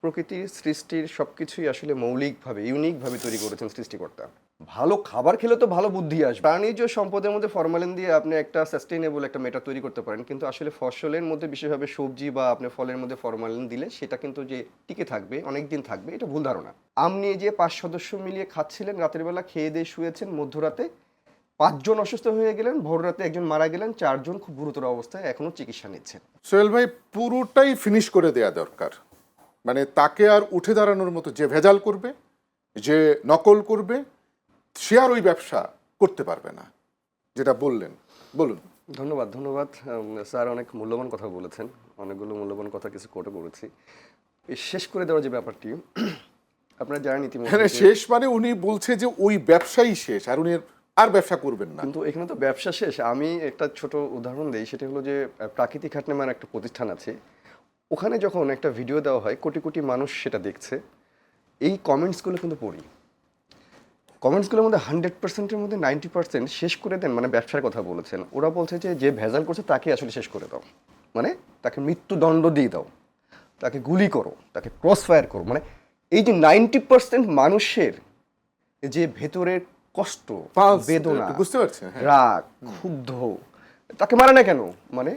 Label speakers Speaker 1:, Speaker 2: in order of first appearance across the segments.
Speaker 1: প্রকৃতির সৃষ্টির সবকিছুই আসলে মৌলিকভাবে ইউনিকভাবে তৈরি করেছেন সৃষ্টিকর্তা। ভালো খাবার খেলে তো ভালো বুদ্ধি আসবে। প্রাণীজ সম্পদের মধ্যে ফরমালিন দিয়ে আপনি একটা সাস্টেইনেবল একটা মেটা তৈরি করতে পারেন, কিন্তু আসলে ফসলের মধ্যে বিশেষভাবে সবজি বা আপনি ফলের মধ্যে ফরমালিন দিলে সেটা কিন্তু যে টিকে থাকবে অনেক দিন থাকবে, এটা ভুল ধারণা। আম নিয়ে যে 5 সদস্য মিলিয়ে খাচ্ছিলেন, রাতের বেলা খেয়ে দিয়ে শুয়েছেন, মধ্যরাতে 5 জন অসুস্থ হয়ে গেলেন, ভোর রাতে একজন মারা গেলেন, 4 জন খুব গুরুতর অবস্থায় এখনো চিকিৎসা নিচ্ছেন।
Speaker 2: সোহেল ভাই, পুরোটাই ফিনিশ করে দেয়া দরকার। মানে তাকে আর উঠে দাঁড়ানোর মতো, যে ভেজাল করবে, যে নকল করবে, সে আর ওই ব্যবসা করতে পারবে না, যেটা বললেন। বলুন।
Speaker 1: ধন্যবাদ, ধন্যবাদ। স্যার অনেক মূল্যবান কথা বলেছেন। অনেকগুলো মূল্যবান কথা কিছু কোটও করেছি। এই শেষ করে দেওয়ার যে ব্যাপারটি, আপনারা জানেন ইতিমধ্যে
Speaker 2: হ্যাঁ,
Speaker 1: যে,
Speaker 2: শেষ মানে উনি বলছে যে ওই ব্যবসাই শেষ, আর উনি আর ব্যবসা করবেন না।
Speaker 1: কিন্তু এখানে তো ব্যবসা শেষ। আমি একটা ছোট উদাহরণ দেই, সেটা হলো যে প্রাকৃতিক হাট নামে একটা প্রতিষ্ঠান আছে। ওখানে যখন একটা ভিডিও দেওয়া হয়, কোটি কোটি মানুষ সেটা দেখছে। এই কমেন্টসগুলো কিন্তু পড়ি। কমেন্টসগুলোর মধ্যে 100%-এর মধ্যে 90% শেষ করে দেন, মানে ব্যবসার কথা বলেছেন। ওরা বলছে যে যে ভেজাল করছে তাকে আসলে শেষ করে দাও, মানে তাকে মৃত্যুদণ্ড দিয়ে দাও, তাকে গুলি করো, তাকে ক্রস ফায়ার করো। মানে এই যে 90% মানুষের যে ভেতরের কষ্ট,
Speaker 2: Pulse,
Speaker 1: বেদনা,
Speaker 2: বুঝতে পারছেন? হ্যাঁ।
Speaker 1: রাগ, ক্ষুব্ধ, তাকে মারে না কেন? মানে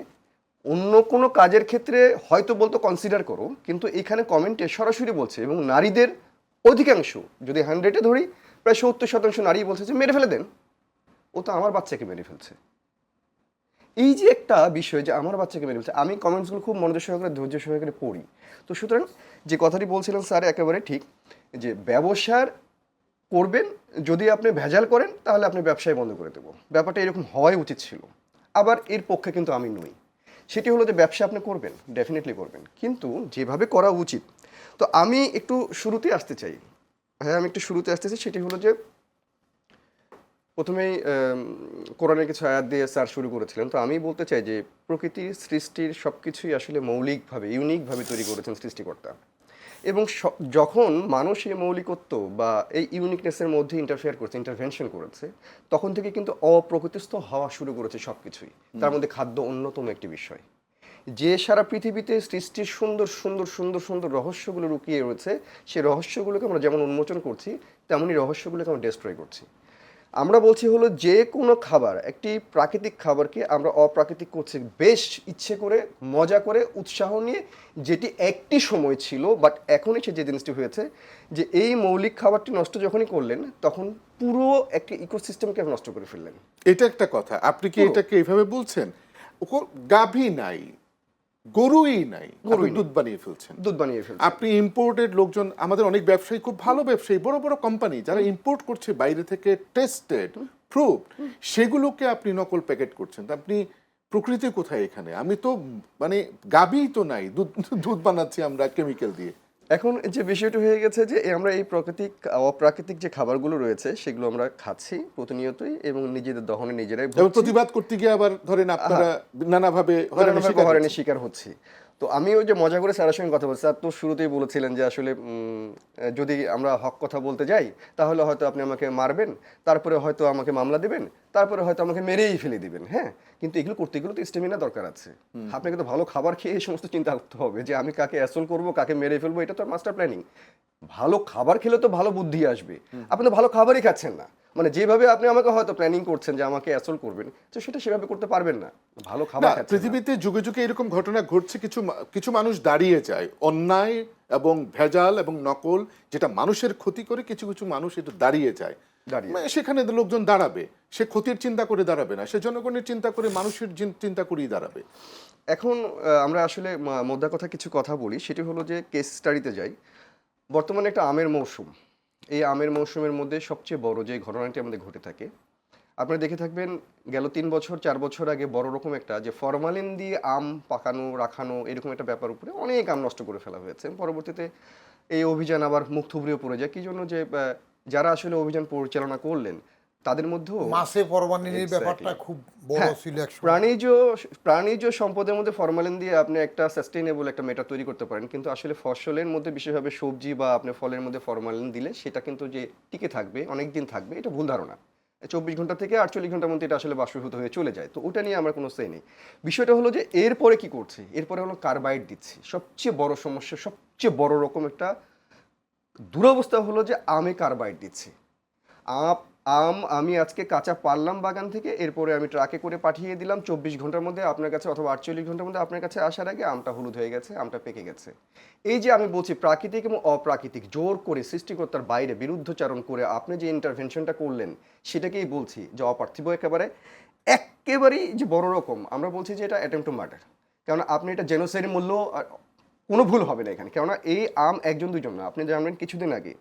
Speaker 1: অন্য কোনো কাজের ক্ষেত্রে হয়তো বলতো কনসিডার করো, কিন্তু এখানে কমেন্টে সরাসরি বলছে, এবং নারীদের অধিকাংশ, যদি 100-এ ধরি, প্রায় 70% নারী বলছে যে মেরে ফেলে দেন, ও তো আমার বাচ্চাকে মেরে ফেলছে। এই যে একটা বিষয় যে আমার বাচ্চাকে মেরে ফেলছে, আমি কমেন্টসগুলো খুব মনোযোগ সহকারে ধৈর্য সহকারে পড়ি। তো সুতরাং যে কথাটি বলছিলেন স্যার একেবারে ঠিক, যে ব্যবসার করবেন, যদি আপনি ভেজাল করেন তাহলে আপনি ব্যবসায় বন্ধ করে দেবো, ব্যাপারটা এরকম হওয়াই উচিত ছিল। আবার এর পক্ষে কিন্তু আমি নই। সেটি হলো যে ব্যবসা আপনি করবেন, ডেফিনেটলি করবেন, কিন্তু যেভাবে করা উচিত। তো আমি একটু শুরুতে আসতে চাই। হ্যাঁ, আমি একটু শুরুতে আসতে চাই, সেটি হলো যে প্রথমেই কোরআনের কিছু আয়াত দিয়ে স্যার শুরু করেছিলেন। তো আমি বলতে চাই যে প্রকৃতির সৃষ্টির সব কিছুই আসলে মৌলিকভাবে ইউনিকভাবে তৈরি করেছেন সৃষ্টিকর্তা। এবং যখন মানুষ এই মৌলিকত্ব বা এই ইউনিকনেসের মধ্যে ইন্টারফেয়ার করছে, ইন্টারভেনশন করেছে, তখন থেকে কিন্তু অপ্রকৃতিস্থ হওয়া শুরু করেছে সব কিছুই। তার মধ্যে খাদ্য অন্যতম একটি বিষয়। যে সারা পৃথিবীতে সৃষ্টির সুন্দর সুন্দর সুন্দর সুন্দর রহস্যগুলো লুকিয়ে রয়েছে, সেই রহস্যগুলোকে আমরা যেমন উন্মোচন করছি, তেমনই রহস্যগুলোকে আমরা ডিস্ট্রয় করছি। আমরা বলছি হলো যে কোনো খাবার, একটি প্রাকৃতিক খাবারকে আমরা অপ্রাকৃতিক করছি বেশ ইচ্ছে করে, মজা করে, উৎসাহ নিয়ে, যেটি একটি সময় ছিল, বাট এখন এসে যে জিনিসটি হয়েছে, যে এই মৌলিক খাবারটি নষ্ট যখনই করলেন, তখন পুরো একটি ইকোসিস্টেমকে নষ্ট করে ফেললেন।
Speaker 2: এটা একটা কথা। আপনি কি এটাকে এইভাবে বলছেন? গাভী নাই, গরুই নাই, আপনি দুধ বানিয়ে ফেলছেন।
Speaker 1: দুধ বানিয়ে ফেলছেন।
Speaker 2: আপনি ইম্পোর্টেড লোকজন, আমাদের অনেক ব্যবসায়ী, খুব ভালো ব্যবসায়ী, বড় বড় কোম্পানি যারা ইম্পোর্ট করছে বাইরে থেকে, টেস্টেড, প্রুভড, সেগুলোকে আপনি নকল প্যাকেট করছেন। তা আপনি প্রকৃতি কোথায় এখানে? আমি তো মানে গাভীই তো নাই, দুধ দুধ বানাচ্ছি আমরা কেমিক্যাল দিয়ে।
Speaker 1: এখন যে বিষয়টা হয়ে গেছে যে আমরা এই অপ্রাকৃতিক যে খাবারগুলো রয়েছে সেগুলো আমরা খাচ্ছি প্রতিনিয়তই, এবং নিজেদের দহনে নিজেরাই
Speaker 2: এবং
Speaker 1: ভুগছি,
Speaker 2: প্রতিবাদ করতে গিয়ে আবার ধরেন আপনারা নানাভাবে হয়রানির শিকার
Speaker 1: হয়রানির
Speaker 2: হচ্ছেন।
Speaker 1: শিকার হচ্ছি। তো আমি ওই যে মজা করে স্যারের সঙ্গে কথা বলছি, স্যার তো শুরুতেই বলেছিলেন যে আসলে যদি আমরা হক কথা বলতে যাই, তাহলে হয়তো আপনি আমাকে মারবেন, তারপরে হয়তো আমাকে মামলা দিবেন, তারপরে হয়তো আমাকে মেরেই ফেলে দিবেন। হ্যাঁ, কিন্তু এগুলো করতে গেলে তো স্টেমিনা দরকার আছে। আপনাকে তো ভালো খাবার খেয়ে এই সমস্ত চিন্তা করতে হবে যে আমি কাকে অ্যাসল করবো, কাকে মেরে ফেলবো, এটা তো মাস্টার প্ল্যানিং। ভালো খাবার খেলে তো ভালো বুদ্ধি আসবে। আপনি তো ভালো খাবারই খাচ্ছেন না, মানে যেভাবে আপনি আমাকে হয়তো প্ল্যানিং করছেন যে আমাকে অ্যাসল করবেন, তো সেটা সেভাবে করতে পারবেন না, ভালো খাবার
Speaker 2: না,
Speaker 1: খাচ্ছেন না।
Speaker 2: পৃথিবীতে যুগে যুগে এরকম ঘটনা ঘটছে। কিছু কিছু মানুষ দাঁড়িয়ে যায় অন্যায় এবং ভেজাল এবং নকল, যেটা মানুষের ক্ষতি করে, কিছু কিছু মানুষ এটা দাঁড়িয়ে যায়।
Speaker 1: দাঁড়িয়ে
Speaker 2: সেখানে লোকজন দাঁড়াবে, সে ক্ষতির চিন্তা করে দাঁড়াবে না, সে জনগণের চিন্তা করে, মানুষের চিন্তা করেই দাঁড়াবে।
Speaker 1: এখন আমরা আসলে মোদ্দা কথা কিছু কথা বলি, সেটি হলো যে কেস স্টাডিতে যাই। বর্তমানে একটা আমের মৌসুম। এই আমের মৌসুমের মধ্যে সবচেয়ে বড় যে ঘটনাটি আমাদের ঘটে থাকে, আপনারা দেখে থাকবেন, গেল 3 বছর 4 বছর আগে বড় রকম একটা যে ফরমালিন দিয়ে আম পাকানো রাখানো, এরকম একটা ব্যাপার উপরে অনেক আম নষ্ট করে ফেলা হয়েছে। পরবর্তীতে এই অভিযান আবার মুখ থুবড়েও পড়ে যায়। কি জন্য? যে যারা আসলে অভিযান পরিচালনা করলেন তাদের মধ্যেও
Speaker 3: মাসে ফরমালিনের ব্যাপারটা
Speaker 1: Exactly.
Speaker 3: খুব বড়
Speaker 1: হ্যাঁ,
Speaker 3: ছিল একসময়।
Speaker 1: প্রাণীজ সম্পদের মধ্যে ফরমালিন দিয়ে আপনি একটা সাস্টেইনেবল একটা মেটা তৈরি করতে পারেন, কিন্তু আসলে ফসলের মধ্যে বিশেষভাবে সবজি বা আপনি ফলের মধ্যে ফরমালিন দিলে সেটা কিন্তু যে টিকে থাকবে অনেক দিন থাকবে, এটা ভুল ধারণা। 24 ঘন্টা থেকে 48 ঘন্টার মধ্যে এটা আসলে বাষ্পীভূত হয়ে চলে যায়। তো ওটা নিয়ে আমার কোনো সে নেই। বিষয়টা হলো যে এরপরে কি করছি, এরপরে হলো কার্বাইড দিচ্ছি। সবচেয়ে বড় সমস্যা, সবচেয়ে বড় রকম একটা দুরবস্থা হলো যে আমে কার্বাইড দিচ্ছি। আমি আজকে কাঁচা পারলাম বাগান থেকে, এরপরে আমি ট্রাকে করে পাঠিয়ে দিলাম 24 ঘন্টার মধ্যে আপনার কাছে, অথবা 48 ঘন্টার মধ্যে আপনার কাছে আসার আগে আমটা হলুদ হয়ে গেছে, আমটা পেকে গেছে। এই যে আমি বলছি প্রাকৃতিক এবং অপ্রাকৃতিক জোর করে সৃষ্টিকর্তার বাইরে বিরুদ্ধচারণ করে আপনি যে ইন্টারভেনশনটা করলেন, সেটাকেই বলছি যে অপার্থিব, একেবারেই যে বড় রকম। আমরা বলছি যে এটা অ্যাটেম্প টু মার্ডার। কেননা আপনি এটা জেনোসাইড মূল্য, কোনো ভুল হবে না এখানে। কেননা এই আম একজন দুজন না, আপনি জানবেন কিছুদিন আগে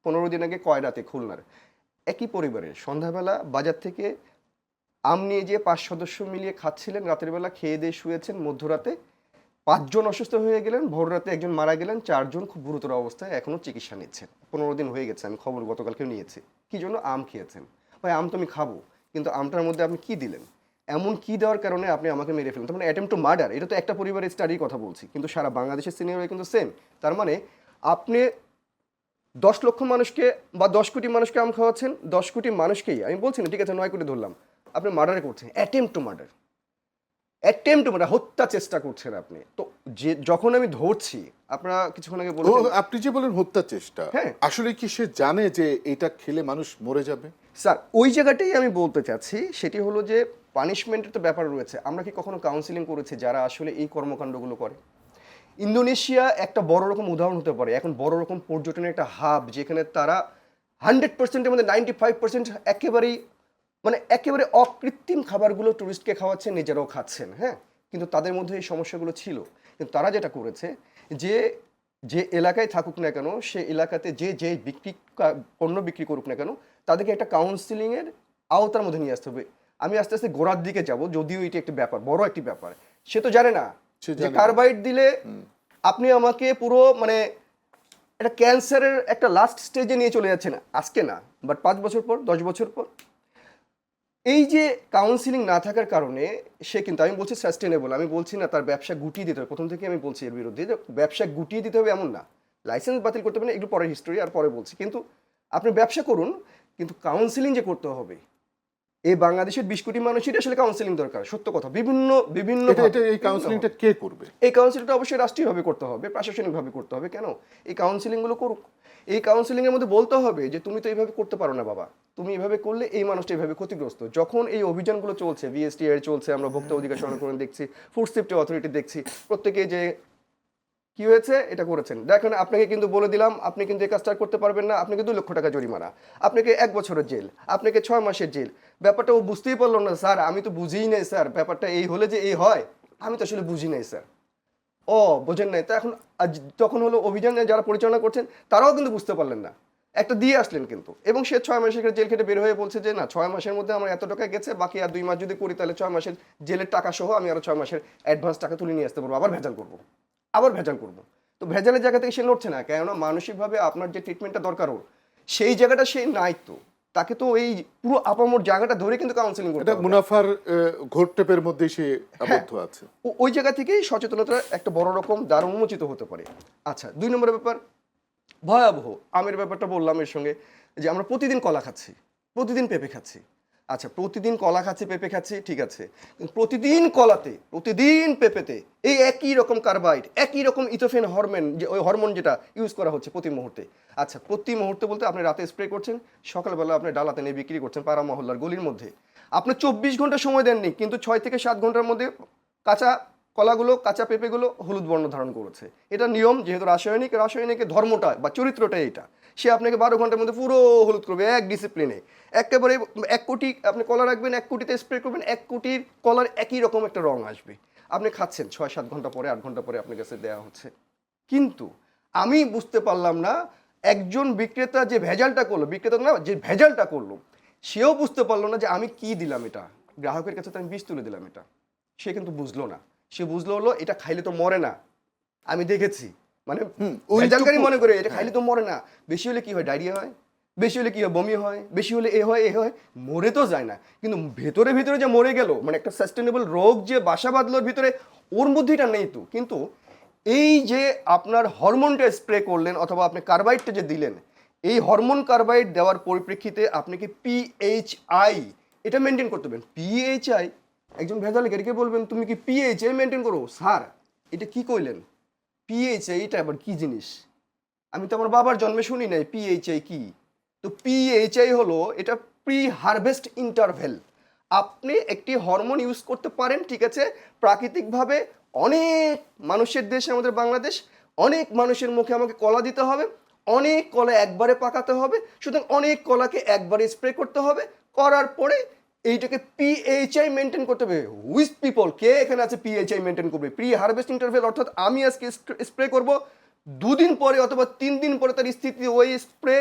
Speaker 1: 15 দিন আগে কয়রাতে খুলনার একই পরিবারের সন্ধ্যাবেলা বাজার থেকে আম নিয়ে যেয়ে 5 সদস্য মিলিয়ে খাচ্ছিলেন, রাতের বেলা খেয়ে দিয়ে শুয়েছেন, মধ্যরাতে 5 জন অসুস্থ হয়ে গেলেন, ভোর রাতে একজন মারা গেলেন, 4 জন খুব গুরুতর অবস্থায় এখনও চিকিৎসা নিচ্ছেন। 15 দিন হয়ে গেছে, আমি খবর গতকালকেও নিয়েছি। কি জন্য? আম খেয়েছেন। ভাই আম তো আমি খাবো, কিন্তু আমটার মধ্যে আপনি কি দিলেন? এমন কি দেওয়ার কারণে আপনি আমাকে মেরে ফেলেন? তার মানে অ্যাটেম্প টু মার্ডার। এটা তো একটা পরিবারের স্টাডির কথা বলছি, কিন্তু সারা বাংলাদেশের সিনিয়র কিন্তু সেম। তার মানে আপনি 10 লক্ষ মানুষকে বা 10 কোটি মানুষকে আম খাওয়াচ্ছেন, 10 কোটি মানুষকেই, আমি বলছি না ঠিক আছে 9 কোটি ধরলাম, আপনি মার্ডারে করছেন। অ্যাটেম্প টু মার্ডার, হত্যা চেষ্টা করছেন আপনি। তো যে যখন আমি ধরছি, আপনারা কিছুক্ষণ আগে
Speaker 2: ও
Speaker 1: বলেছেন,
Speaker 2: আপনি যে বলেন হত্যা চেষ্টা,
Speaker 1: হ্যাঁ।
Speaker 2: আসলে কি সে জানে যে এটা খেলে মানুষ মরে যাবে?
Speaker 1: স্যার ওই জায়গাটাই আমি বলতে চাচ্ছি, সেটি হলো যে পানিশমেন্টের তো ব্যাপার রয়েছে। আমরা কি কখনো কাউন্সিলিং করেছি যারা আসলে এই কর্মকাণ্ডগুলো করে? ইন্দোনেশিয়া একটা বড় রকম উদাহরণ হতে পারে, এখন বড় রকম পর্যটনের একটা হাব, যেখানে তারা 100%-এর মধ্যে 95% একেবারে অকৃত্রিম খাবারগুলো টুরিস্টকে খাওয়াচ্ছেন, নিজেরাও খাচ্ছেন, হ্যাঁ। কিন্তু তাদের মধ্যে এই সমস্যাগুলো ছিল। কিন্তু তারা যেটা করেছে, যে যে এলাকায় থাকুক না কেন, সে এলাকাতে যে পণ্য বিক্রি করুক না কেন, তাদেরকে একটা কাউন্সিলিংয়ের আওতার মধ্যে নিয়ে আসতে হবে। আমি আস্তে আস্তে গোড়ার দিকে যাব, যদিও এটি একটি ব্যাপার, বড় একটি ব্যাপার। সে তো জানে না
Speaker 2: সে
Speaker 1: যে
Speaker 2: জানে না।
Speaker 1: কার্বাইড দিলে আপনি আমাকে পুরো এটা ক্যান্সারের একটা লাস্ট স্টেজে নিয়ে চলে যাচ্ছে না, আজকে না, বাট 5 বছর পর, 10 বছর পর। এই যে কাউন্সিলিং না থাকার কারণে সে কিন্তু, আমি বলছি সাস্টেনেবল, আমি বলছি না তার ব্যবসা গুটিয়ে দিতে হবে। প্রথম থেকে আমি বলছি এর বিরুদ্ধে যে ব্যবসা গুটিয়ে দিতে হবে এমন না, লাইসেন্স বাতিল করতে হবে না, একটু পরে হিস্টোরি আর পরে বলছি। কিন্তু আপনি ব্যবসা করুন, কিন্তু কাউন্সিলিং যে করতে হবে। এই বাংলাদেশের 20 কোটি মানুষের আসলে কাউন্সিলিং দরকার, সত্য কথা। বিভিন্ন
Speaker 2: এই কাউন্সিলিংটা কে করবে?
Speaker 1: এই কাউন্সিলিংটা অবশ্যই রাষ্ট্রীয়ভাবে করতে হবে, প্রশাসনিকভাবে করতে হবে। কেন? এই কাউন্সিলিংগুলো করুক। এই কাউন্সিলিংয়ের মধ্যে বলতে হবে যে তুমি তো এইভাবে করতে পারো না বাবা, তুমি এইভাবে করলে এই মানুষটা এইভাবে ক্ষতিগ্রস্ত। যখন এই অভিযানগুলো চলছে, বিএসটিআই চলছে, আমরা ভোক্তা অধিকার সংরক্ষণ দেখছি, ফুড সেফটি অথরিটি দেখছি, প্রত্যেকে যে কি হয়েছে এটা করেছেন। দেখেন আপনাকে কিন্তু বলে দিলাম, আপনি কিন্তু এই কাজটা করতে পারবেন না, আপনাকে 2 লক্ষ টাকা জরিমানা, আপনাকে 1 বছরের জেল, আপনাকে 6 মাসের জেল। ব্যাপারটা ও বুঝতেই পারলো না, স্যার আমি তো বুঝিই নাই স্যার, ব্যাপারটা এই হলে যে এই হয়, আমি তো আসলে বুঝি নাই স্যার। ও বোঝেন নাই তো। এখন তখন হলো অভিযান যারা পরিচালনা করছেন তারাও কিন্তু বুঝতে পারলেন না, একটা দিয়ে আসলেন কিন্তু, এবং সে 6 মাসের জেল খেটে বের হয়ে বলছে যে না, 6 মাসের মধ্যে আমার এত টাকা গেছে, বাকি আর 2 মাস যদি করি তাহলে 6 মাসের জেলের টাকা সহ আমি আরো 6 মাসের অ্যাডভান্স টাকা তুলে নিয়ে আসতে পারবো, আবার ভেজাল করবো। তো ভেজালের জায়গা থেকে সে নড়ছে না, কেননা মানসিকভাবে আপনার যে ট্রিটমেন্টটা দরকার ওর, সেই জায়গাটা সে নাই। তো তাকে তো এই পুরো আপামর জায়গাটা ধরে কিন্তু কাউন্সিলিং করতে
Speaker 2: এটা
Speaker 1: হবে।
Speaker 2: মুনাফার ঘোরটেপের মধ্যে সে আবদ্ধ আছে।
Speaker 1: ওই জায়গা থেকেই সচেতনতা একটা বড় রকম দ্বার উন্মোচিত হতে পারে। আচ্ছা, 2 নম্বরের ব্যাপার ভয়াবহ আমের ব্যাপারটা বললাম, এর সঙ্গে যে আমরা প্রতিদিন কলা খাচ্ছি, প্রতিদিন পেঁপে খাচ্ছি। আচ্ছা, প্রতিদিন কলা খাচ্ছি, পেঁপে খাচ্ছি, ঠিক আছে, কিন্তু প্রতিদিন কলাতে, প্রতিদিন পেঁপেতে এই একই রকম কার্বাইড, একই রকম ইথোফেন হরমোন, যে ওই হরমোন যেটা ইউজ করা হচ্ছে প্রতি মুহূর্তে। আচ্ছা, প্রতি মুহূর্তে বলতে আপনি রাতে স্প্রে করছেন, সকালবেলা আপনি ডালাতে নিয়ে বিক্রি করছেন পাড়া মহল্লার গলির মধ্যে। আপনি 24 ঘন্টা সময় দেননি, কিন্তু 6 থেকে 7 ঘন্টার মধ্যে কাঁচা কলাগুলো, কাঁচা পেঁপেগুলো হলুদ বর্ণ ধারণ করেছে। এটা নিয়ম, যেহেতু রাসায়নিকের ধর্মটা বা চরিত্রটা এটা। সে আপনাকে 12 ঘন্টার মধ্যে পুরো হলুদ করবে, এক ডিসিপ্লিনে। একেবারে 1 কোটি আপনি কলা রাখবেন, 1 কোটিতে স্প্রে করবেন, 1 কোটির কলার একই রকম একটা রং আসবে। আপনি খাচ্ছেন, 6-7 ঘন্টা পরে, 8 ঘন্টা পরে আপনার কাছে দেওয়া হচ্ছে। কিন্তু আমি বুঝতে পারলাম না, একজন বিক্রেতা যে ভেজালটা করলো, সেও বুঝতে পারলো না যে আমি কি দিলাম এটা গ্রাহকের কাছে, তো আমি বিষ তুলে দিলাম এটা। সে কিন্তু বুঝলো না। সে বুঝলো হলো এটা খাইলে তো মরে না, আমি দেখেছি, ভেজালকারী মনে করে এটা খাইলে তো মরে না। বেশি হলে কি হয়? ডায়রিয়া হয়, বেশি হলে কি হয়? বমি হয়, বেশি হলে এ হয়, মরে তো যায় না। কিন্তু ভেতরে যে মরে গেল, একটা সাস্টেনেবল রোগ যে বাসা বাঁধলোর ভিতরে, ওর মধ্যে এটা নেই তো। কিন্তু এই যে আপনার হরমোনটা স্প্রে করলেন অথবা আপনি কার্বাইডটা যে দিলেন, এই হরমোন কার্বাইড দেওয়ার পরিপ্রেক্ষিতে আপনাকে পিএইচআই এটা মেনটেন করতে হবে। পিএইচআই একজন ভেজালিকারীকে বলবেন তুমি কি পিএইচআই মেনটেন করো? স্যার এটা কি কইলেন? পিএইচআই এটা আবার কি জিনিস? আমি তো আমার বাবার জন্মে শুনি নাই পিএইচআই কি। তো পিএইচআই হলো এটা প্রি হারভেস্ট ইন্টারভেল। আপনি একটি হরমোন ইউজ করতে পারেন, ঠিক আছে, প্রাকৃতিকভাবে অনেক মানুষের দেশে আমাদের বাংলাদেশ, অনেক মানুষের মুখে আমাকে কলা দিতে হবে, অনেক কলা একবারে পাকাতে হবে, সুতরাং অনেক কলাকে একবারে স্প্রে করতে হবে, করার পরে এইটাকে পিএইচআই মেনটেন করতে হবে। হুইচ পিপল কে এখানে আছে পিএইচআই মেনটেন করবে? প্রি হারভেস্ট ইন্টারভেল অর্থাৎ আমি আজকে স্প্রে করব, 2 দিন পরে অথবা 3 দিন পরে তার স্থিতি ওই স্প্রে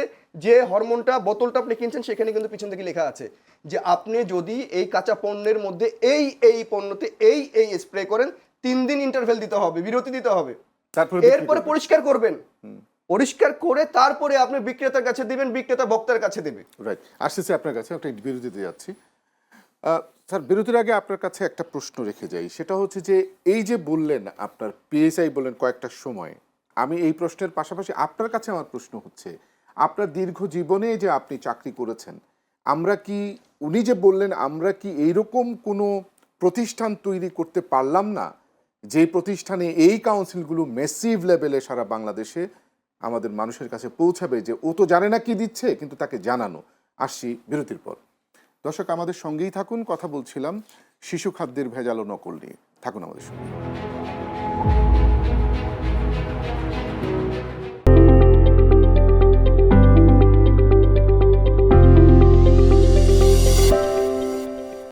Speaker 1: যে হরমোনটা বোতলটা আপনি কিনছেন সেখানে কিন্তু পিছন থেকে লেখা আছে যে আপনি যদি এই কাঁচা পণ্যের মধ্যে এই পণ্যতে এই স্প্রে করেন 3 দিন ইন্টারভেল দিতে হবে, বিরতি দিতে হবে, এরপরে পরিষ্কার করবেন, পরিষ্কার করে তারপরে আপনি বিক্রেতার কাছে দিবেন, বিক্রেতা ভোক্তার কাছে দেবে।
Speaker 2: রাইট, আসতেছে আপনার কাছে একটা বিরতিতে যাচ্ছি। স্যার বিরতির আগে আপনার কাছে একটা প্রশ্ন রেখে যাই, সেটা হচ্ছে যে এই যে বললেন আপনার পিএসআই বললেন কয়েকটা সময়, আমি এই প্রশ্নের পাশাপাশি আপনার কাছে আমার প্রশ্ন হচ্ছে আপনার দীর্ঘ জীবনে যে আপনি চাকরি করেছেন, আমরা কি উনি যে বললেন আমরা কি এইরকম কোনো প্রতিষ্ঠান তৈরি করতে পারলাম না যে প্রতিষ্ঠানে এই কাউন্সিলগুলো ম্যাসিভ লেভেলে সারা বাংলাদেশে আমাদের মানুষের কাছে পৌঁছাবে, যে ও তো জানে না কি দিচ্ছে কিন্তু তাকে জানানো। আসছি বিরতির পর। দর্শক আমাদের সঙ্গেই থাকুন, কথা বলছিলাম শিশু খাদ্যের ভেজাল ও নকল নিয়ে। থাকুন আমাদের সঙ্গে।